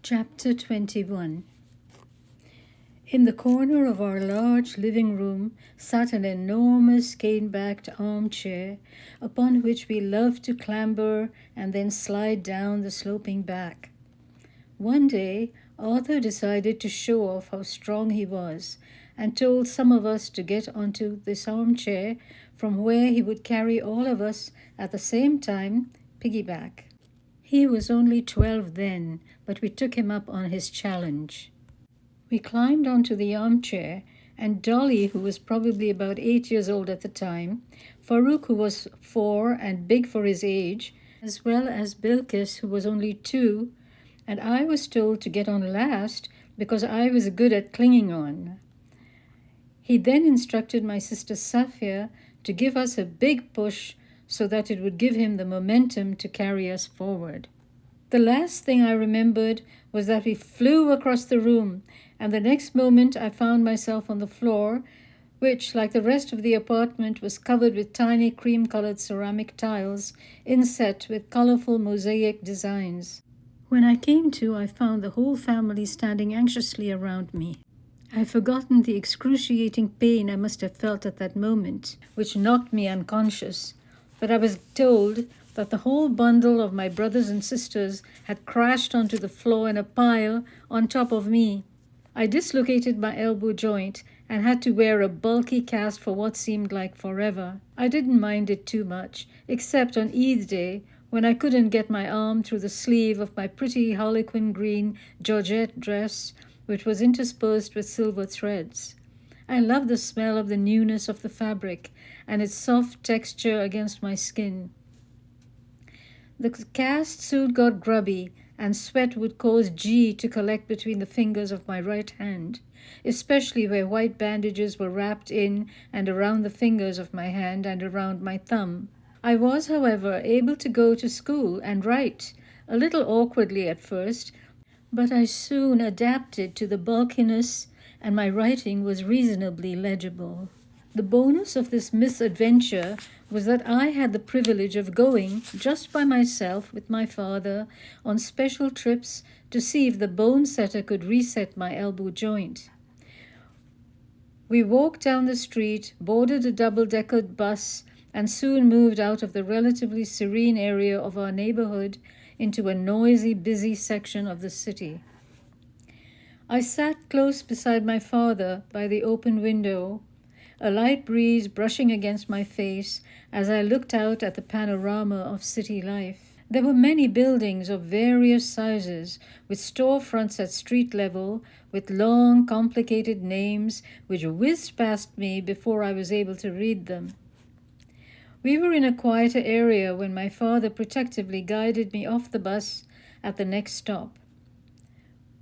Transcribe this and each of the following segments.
Chapter 21. In the corner of our large living room sat an enormous cane-backed armchair, upon which we loved to clamber and then slide down the sloping back. One day, Arthur decided to show off how strong he was, and told some of us to get onto this armchair, from where he would carry all of us at the same time, piggyback. He was only 12 then, but we took him up on his challenge. We climbed onto the armchair, and Dolly, who was probably about 8 years old at the time, Farouk, who was 4 and big for his age, as well as Bilkis, who was only 2, and I was told to get on last because I was good at clinging on. He then instructed my sister Safia to give us a big push so that it would give him the momentum to carry us forward. The last thing I remembered was that we flew across the room, and the next moment I found myself on the floor, which, like the rest of the apartment, was covered with tiny cream-colored ceramic tiles inset with colorful mosaic designs. When I came to, I found the whole family standing anxiously around me. I had forgotten the excruciating pain I must have felt at that moment, which knocked me unconscious. But I was told that the whole bundle of my brothers and sisters had crashed onto the floor in a pile on top of me. I dislocated my elbow joint and had to wear a bulky cast for what seemed like forever. I didn't mind it too much, except on Eid Day, when I couldn't get my arm through the sleeve of my pretty harlequin green georgette dress, which was interspersed with silver threads. I loved the smell of the newness of the fabric and its soft texture against my skin. The cast soon got grubby, and sweat would cause G to collect between the fingers of my right hand, especially where white bandages were wrapped in and around the fingers of my hand and around my thumb. I was, however, able to go to school and write, a little awkwardly at first, but I soon adapted to the bulkiness, and my writing was reasonably legible. The bonus of this misadventure was that I had the privilege of going, just by myself with my father, on special trips to see if the bone setter could reset my elbow joint. We walked down the street, boarded a double-decker bus, and soon moved out of the relatively serene area of our neighborhood into a noisy, busy section of the city. I sat close beside my father by the open window, a light breeze brushing against my face as I looked out at the panorama of city life. There were many buildings of various sizes, with storefronts at street level, with long, complicated names which whizzed past me before I was able to read them. We were in a quieter area when my father protectively guided me off the bus at the next stop.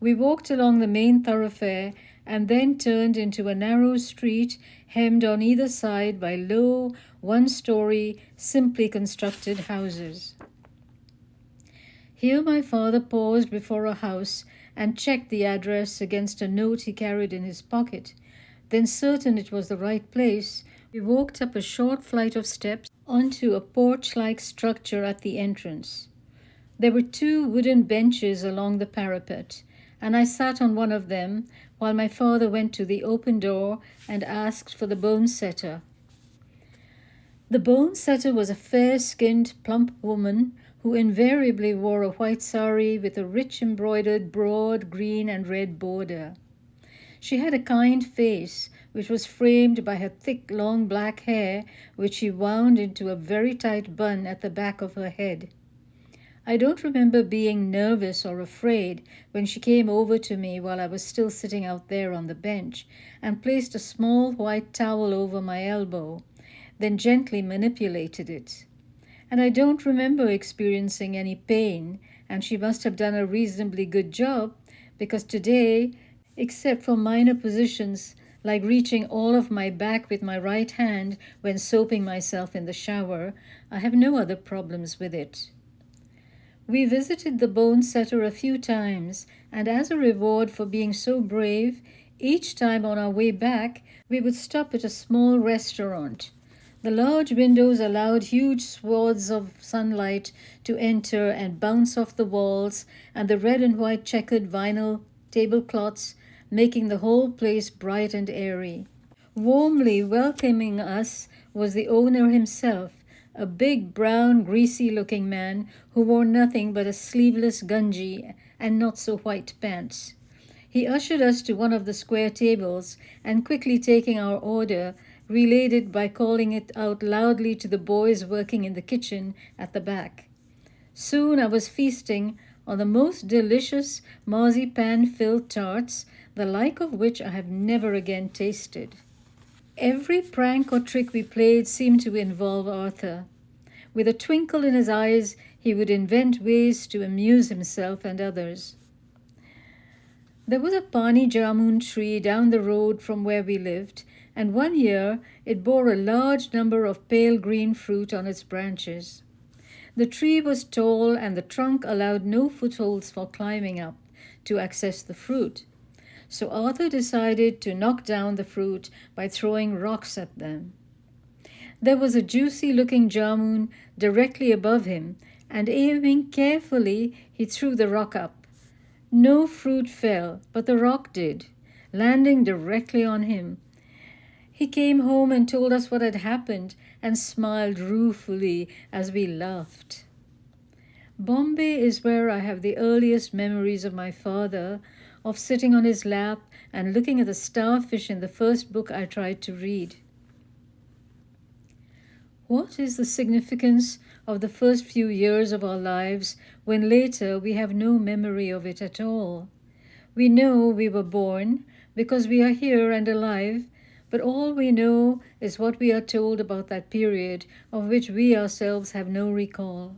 We walked along the main thoroughfare and then turned into a narrow street hemmed on either side by low, one-story, simply constructed houses. Here my father paused before a house and checked the address against a note he carried in his pocket. Then, certain it was the right place, we walked up a short flight of steps onto a porch-like structure at the entrance. There were 2 wooden benches along the parapet, and I sat on one of them while my father went to the open door and asked for the bone setter. The bone setter was a fair-skinned, plump woman who invariably wore a white sari with a rich embroidered broad green and red border. She had a kind face, which was framed by her thick, long black hair, which she wound into a very tight bun at the back of her head. I don't remember being nervous or afraid when she came over to me while I was still sitting out there on the bench and placed a small white towel over my elbow, then gently manipulated it. And I don't remember experiencing any pain, and she must have done a reasonably good job, because today, except for minor positions like reaching all of my back with my right hand when soaping myself in the shower, I have no other problems with it. We visited the bone setter a few times, and as a reward for being so brave, each time on our way back, we would stop at a small restaurant. The large windows allowed huge swaths of sunlight to enter and bounce off the walls and the red and white checkered vinyl tablecloths, making the whole place bright and airy. Warmly welcoming us was the owner himself, a big, brown, greasy-looking man who wore nothing but a sleeveless gungy and not-so-white pants. He ushered us to one of the square tables and, quickly taking our order, relayed it by calling it out loudly to the boys working in the kitchen at the back. Soon I was feasting on the most delicious marzipan-filled tarts, the like of which I have never again tasted. Every prank or trick we played seemed to involve Arthur. With a twinkle in his eyes, he would invent ways to amuse himself and others. There was a pani jamun tree down the road from where we lived, and one year it bore a large number of pale green fruit on its branches. The tree was tall and the trunk allowed no footholds for climbing up to access the fruit. So Arthur decided to knock down the fruit by throwing rocks at them. There was a juicy-looking jamun directly above him, and aiming carefully, he threw the rock up. No fruit fell, but the rock did, landing directly on him. He came home and told us what had happened and smiled ruefully as we laughed. Bombay is where I have the earliest memories of my father, of sitting on his lap and looking at the starfish in the first book I tried to read. What is the significance of the first few years of our lives when later we have no memory of it at all? We know we were born because we are here and alive, but all we know is what we are told about that period of which we ourselves have no recall.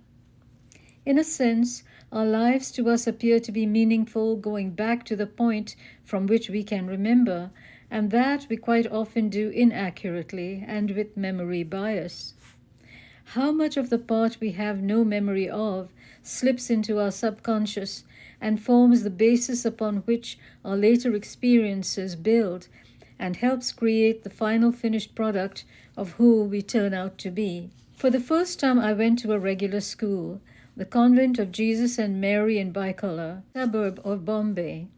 In a sense, our lives to us appear to be meaningful going back to the point from which we can remember, and that we quite often do inaccurately and with memory bias. How much of the part we have no memory of slips into our subconscious and forms the basis upon which our later experiences build and helps create the final finished product of who we turn out to be. For the first time I went to a regular school, the Convent of Jesus and Mary in Baikala, suburb of Bombay.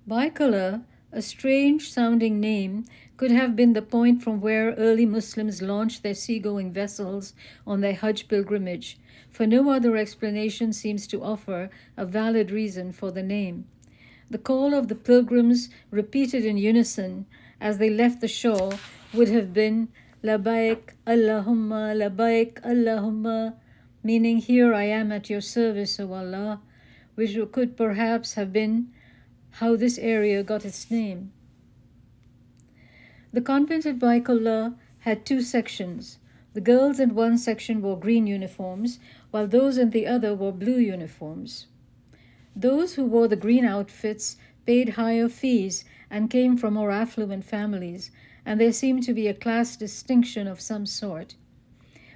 Baikala, a strange-sounding name, could have been the point from where early Muslims launched their seagoing vessels on their Hajj pilgrimage, for no other explanation seems to offer a valid reason for the name. The call of the pilgrims, repeated in unison as they left the shore, would have been Labaik Allahumma, Labaik Allahumma, meaning here I am at your service, O Allah, which could perhaps have been how this area got its name. The convent at Baikala had two sections. The girls in one section wore green uniforms, while those in the other wore blue uniforms. Those who wore the green outfits paid higher fees and came from more affluent families, and there seemed to be a class distinction of some sort.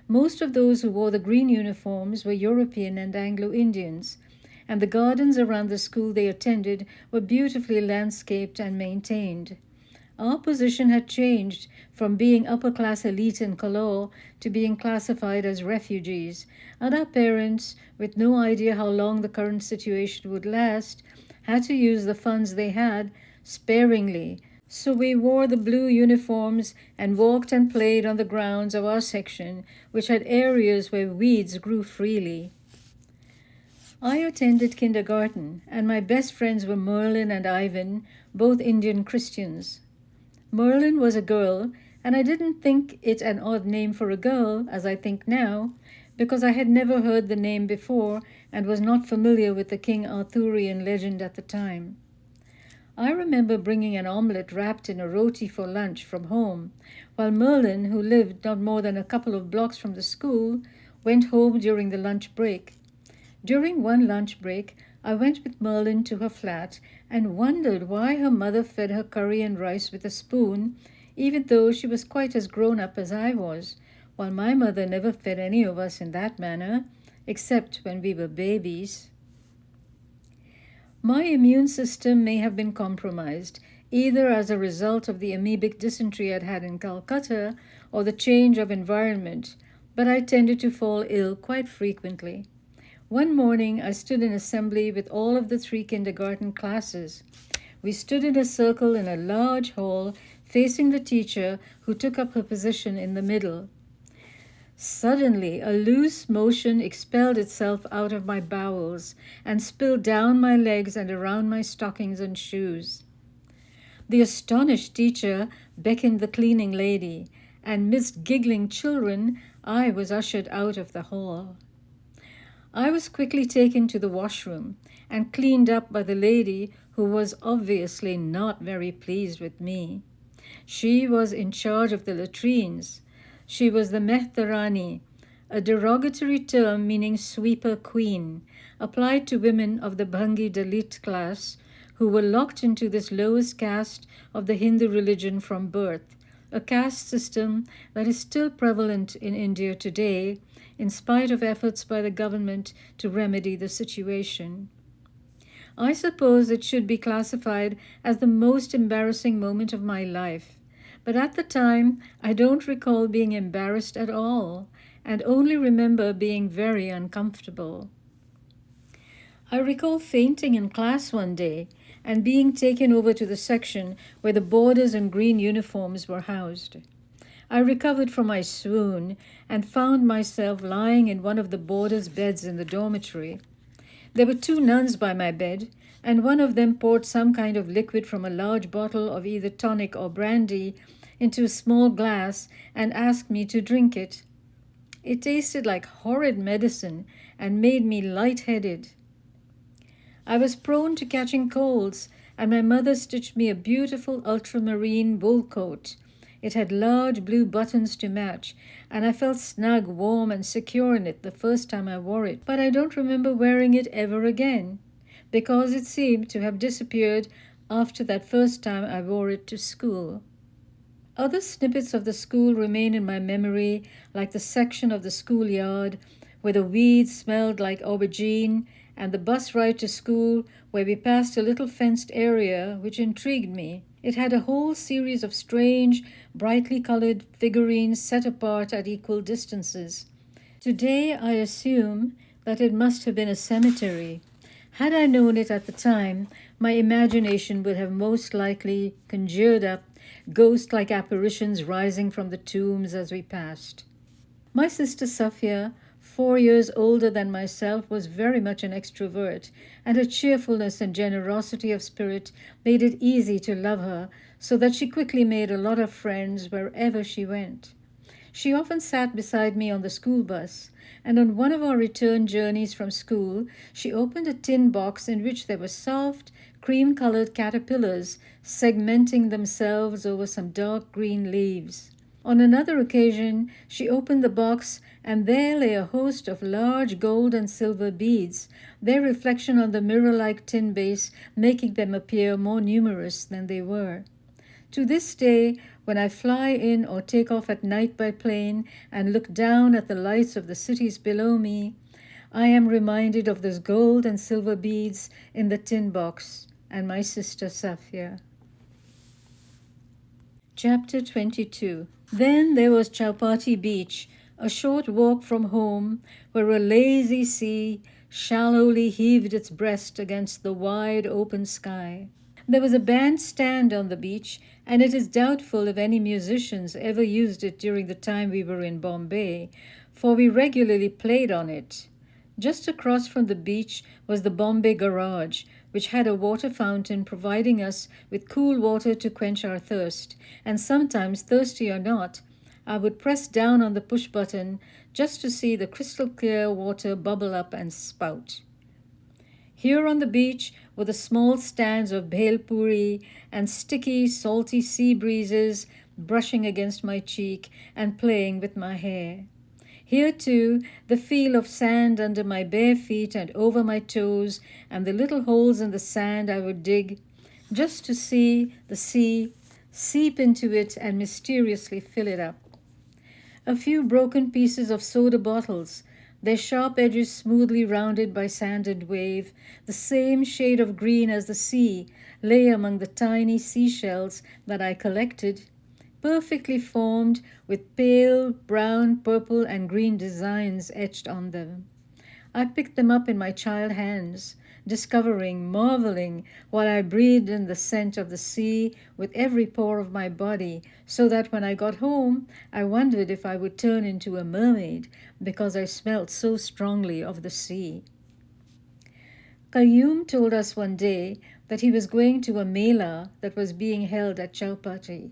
Most of those who wore the green uniforms were European and Anglo-Indians, and the gardens around the school they attended were beautifully landscaped and maintained. Our position had changed from being upper-class elite in Kalor to being classified as refugees, and our parents, with no idea how long the current situation would last, had to use the funds they had sparingly. So we wore the blue uniforms and walked and played on the grounds of our section, which had areas where weeds grew freely. I attended kindergarten, and my best friends were Merlin and Ivan, both Indian Christians. Merlin was a girl, and I didn't think it an odd name for a girl, as I think now, because I had never heard the name before and was not familiar with the King Arthurian legend at the time. I remember bringing an omelette wrapped in a roti for lunch from home, while Merlin, who lived not more than a couple of blocks from the school, went home during the lunch break. During one lunch break, I went with Merlin to her flat and wondered why her mother fed her curry and rice with a spoon, even though she was quite as grown up as I was, while my mother never fed any of us in that manner, except when we were babies. My immune system may have been compromised. either as a result of the amoebic dysentery I'd had in Calcutta or the change of environment, but I tended to fall ill quite frequently. One morning, I stood in assembly with all of the 3 kindergarten classes. We stood in a circle in a large hall facing the teacher, who took up her position in the middle. Suddenly, a loose motion expelled itself out of my bowels and spilled down my legs and around my stockings and shoes. The astonished teacher beckoned the cleaning lady, and midst giggling children, I was ushered out of the hall. I was quickly taken to the washroom and cleaned up by the lady, who was obviously not very pleased with me. She was in charge of the latrines. She was the Mehtarani, a derogatory term meaning sweeper queen, applied to women of the Bhangi Dalit class who were locked into this lowest caste of the Hindu religion from birth, a caste system that is still prevalent in India today, in spite of efforts by the government to remedy the situation. I suppose it should be classified as the most embarrassing moment of my life, but at the time I don't recall being embarrassed at all, and only remember being very uncomfortable. I recall fainting in class one day and being taken over to the section where the boarders in green uniforms were housed. I recovered from my swoon and found myself lying in one of the boarders' beds in the dormitory. There were 2 nuns by my bed, and one of them poured some kind of liquid from a large bottle of either tonic or brandy into a small glass and asked me to drink it. It tasted like horrid medicine and made me lightheaded. I was prone to catching colds, and my mother stitched me a beautiful ultramarine wool coat. It had large blue buttons to match, and I felt snug, warm, and secure in it the first time I wore it. But I don't remember wearing it ever again, because it seemed to have disappeared after that first time I wore it to school. Other snippets of the school remain in my memory, like the section of the schoolyard where the weeds smelled like aubergine, and the bus ride to school where we passed a little fenced area which intrigued me. It had a whole series of strange, brightly colored figurines set apart at equal distances. Today I assume that it must have been a cemetery. Had I known it at the time, my imagination would have most likely conjured up ghost-like apparitions rising from the tombs as we passed. My sister Safia, 4 years older than myself, was very much an extrovert, and her cheerfulness and generosity of spirit made it easy to love her, so that she quickly made a lot of friends wherever she went. She often sat beside me on the school bus, and on one of our return journeys from school, she opened a tin box in which there were soft, cream-colored caterpillars segmenting themselves over some dark green leaves. On another occasion, she opened the box, and there lay a host of large gold and silver beads, their reflection on the mirror-like tin base making them appear more numerous than they were. To this day, when I fly in or take off at night by plane and look down at the lights of the cities below me, I am reminded of those gold and silver beads in the tin box and my sister Safia. Chapter 22. Then there was Chowpatty Beach, a short walk from home, where a lazy sea shallowly heaved its breast against the wide open sky. There was a bandstand on the beach, and it is doubtful if any musicians ever used it during the time we were in Bombay, for we regularly played on it. Just across from the beach was the Bombay Garage, which had a water fountain providing us with cool water to quench our thirst, and sometimes, thirsty or not, I would press down on the push button just to see the crystal clear water bubble up and spout. Here on the beach were the small stands of bhel puri and sticky, salty sea breezes brushing against my cheek and playing with my hair. Here, too, the feel of sand under my bare feet and over my toes, and the little holes in the sand I would dig just to see the sea seep into it and mysteriously fill it up. A few broken pieces of soda bottles, their sharp edges smoothly rounded by sand and wave. The same shade of green as the sea lay among the tiny seashells that I collected, perfectly formed with pale brown, purple, and green designs etched on them. I picked them up in my child hands, discovering, marveling, while I breathed in the scent of the sea with every pore of my body, so that when I got home, I wondered if I would turn into a mermaid because I smelt so strongly of the sea. Qayyum told us one day that he was going to a mela that was being held at Chowpatty.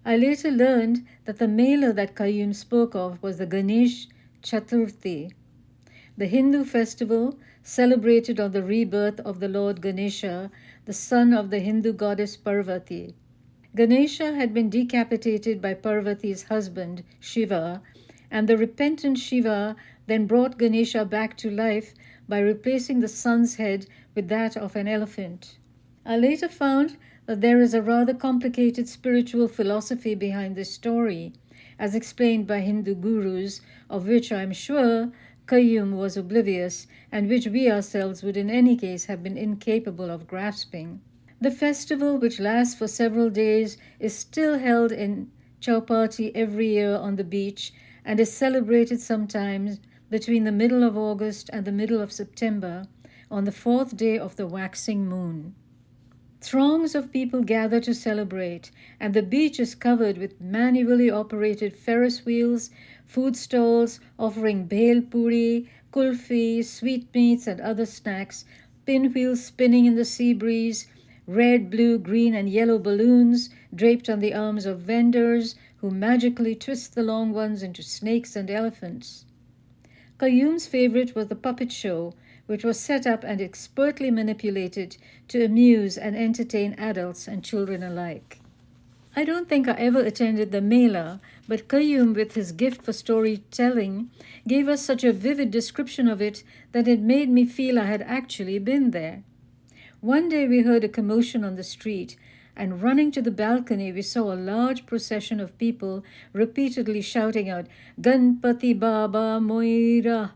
I later learned that the mela that Qayyum spoke of was the Ganesh Chaturthi, the Hindu festival celebrated on the rebirth of the Lord Ganesha, the son of the Hindu goddess Parvati. Ganesha had been decapitated by Parvati's husband, Shiva, and the repentant Shiva then brought Ganesha back to life by replacing the son's head with that of an elephant. I later found that there is a rather complicated spiritual philosophy behind this story, as explained by Hindu gurus, of which I am sure Qayyum was oblivious, and which we ourselves would in any case have been incapable of grasping. The festival, which lasts for several days, is still held in Chowpatty every year on the beach and is celebrated sometimes between the middle of August and the middle of September on the 4th day of the waxing moon. Throngs of people gather to celebrate, and the beach is covered with manually operated Ferris wheels, food stalls offering bhel puri, kulfi, sweetmeats, and other snacks, pinwheels spinning in the sea breeze, red, blue, green, and yellow balloons draped on the arms of vendors who magically twist the long ones into snakes and elephants. Qayyum's favorite was the puppet show, which was set up and expertly manipulated to amuse and entertain adults and children alike. I don't think I ever attended the Mela, but Qayyum, with his gift for storytelling, gave us such a vivid description of it that it made me feel I had actually been there. One day we heard a commotion on the street, and running to the balcony we saw a large procession of people repeatedly shouting out, "Ganpati Baba Moira."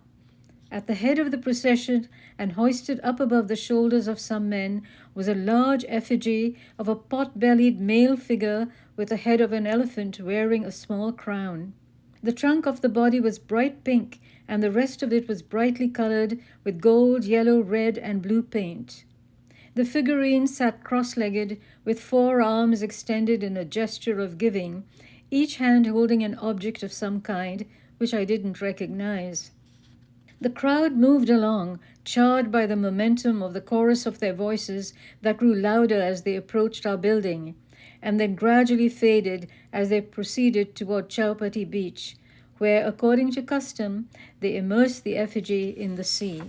At the head of the procession and hoisted up above the shoulders of some men was a large effigy of a pot-bellied male figure with the head of an elephant wearing a small crown. The trunk of the body was bright pink, and the rest of it was brightly colored with gold, yellow, red, and blue paint. The figurine sat cross-legged with 4 arms extended in a gesture of giving, each hand holding an object of some kind, which I didn't recognize. The crowd moved along, charred by the momentum of the chorus of their voices that grew louder as they approached our building, and then gradually faded as they proceeded toward Chowpatty Beach, where, according to custom, they immersed the effigy in the sea.